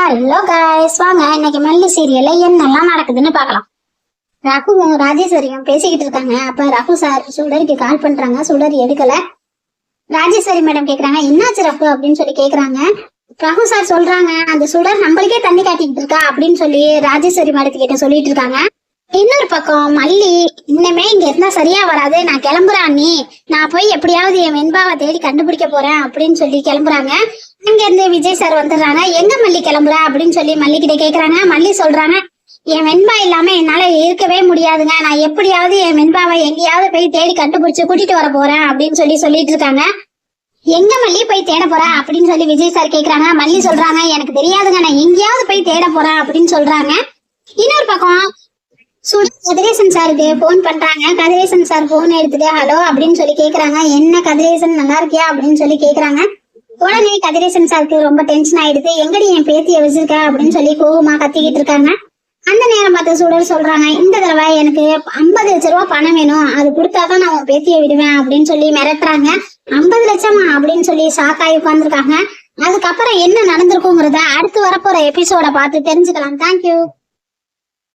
Hello guys, வாங்க இன்னைக்கு மெல்லி சீரியல்ல என்னெல்லாம் நடக்குதுன்னு பார்க்கலாம். ரகுவும் ராஜேஸ்வரியும் பேசிக்கிட்டு இருக்காங்க. அப்ப ரகு சார் சுடருக்கு கால் பண்றாங்க. சுடர் எடுக்கல. ராஜேஸ்வரி மேடம் கேக்குறாங்க, என்னாச்சு ரகு அப்படின்னு சொல்லி கேக்குறாங்க. ரகு சார் சொல்றாங்க, அந்த சுடர் நம்மளுக்கே தண்ணி காட்டிக்கிட்டு இருக்கா அப்படின்னு சொல்லி ராஜேஸ்வரி மேடத்துக்கிட்ட சொல்லிட்டு இருக்காங்க. இன்னொரு பக்கம் மல்லி, இன்னமே இங்க இருந்தா சரியா வராது, நான் கிளம்புறேன் நீ, நான் போய் எப்படியாவது என் வெண்பாவை தேடி கண்டுபிடிக்க போறேன் அப்படின்னு சொல்லி கிளம்புறாங்க. அங்க இருந்து விஜய் சார் வந்துடுறாங்க. எங்க மல்லி கிளம்புற அப்படின்னு சொல்லி மல்லி கிட்ட கேக்குறாங்க. மல்லி சொல்றாங்க, என் வெண்பா இல்லாம என்னால இருக்கவே முடியாதுங்க, நான் எப்படியாவது என் வெண்பாவை எங்கேயாவது போய் தேடி கண்டுபிடிச்சு கூட்டிட்டு வர போறேன் அப்படின்னு சொல்லிட்டு இருக்காங்க. எங்க மல்லி போய் தேட போற அப்படின்னு சொல்லி விஜய் சார் கேக்குறாங்க. மல்லி சொல்றாங்க, எனக்கு தெரியாதுங்க, நான் எங்கேயாவது போய் தேட போறேன் அப்படின்னு சொல்றாங்க. இன்னொரு பக்கம் கதிரேசன் சாருக்கு போன் பண்றாங்க. கதிரேசன் சார் போன் எடுத்துட்டு ஹலோ அப்படின்னு சொல்லி கேக்குறாங்க. என்ன கதிரேசன், நல்லா இருக்கியா அப்படின்னு சொல்லி கேக்குறாங்க. உடனே கதிரேசன் சாருக்கு ரொம்ப டென்ஷன் ஆயிடுது. எங்கடி என் பேத்திய வச்சிருக்க அப்படின்னு சொல்லி கோவமா கத்திக்கிட்டு இருக்காங்க. அந்த நேரம் பார்த்து சுடர் சொல்றாங்க, இந்த தடவை எனக்கு 50 லட்சம் ரூபாய் பணம் வேணும், அது கொடுத்தாதான் நான் உன் பேத்திய விடுவேன் அப்படின்னு சொல்லி மிரட்டுறாங்க. 50 லட்சமா அப்படின்னு சொல்லி ஷாக்காயி உட்கார்ந்துருக்காங்க. அதுக்கப்புறம் என்ன நடந்திருக்குங்கிறத அடுத்து வரப்போற எபிசோட பார்த்து தெரிஞ்சுக்கலாம். தேங்க்யூ.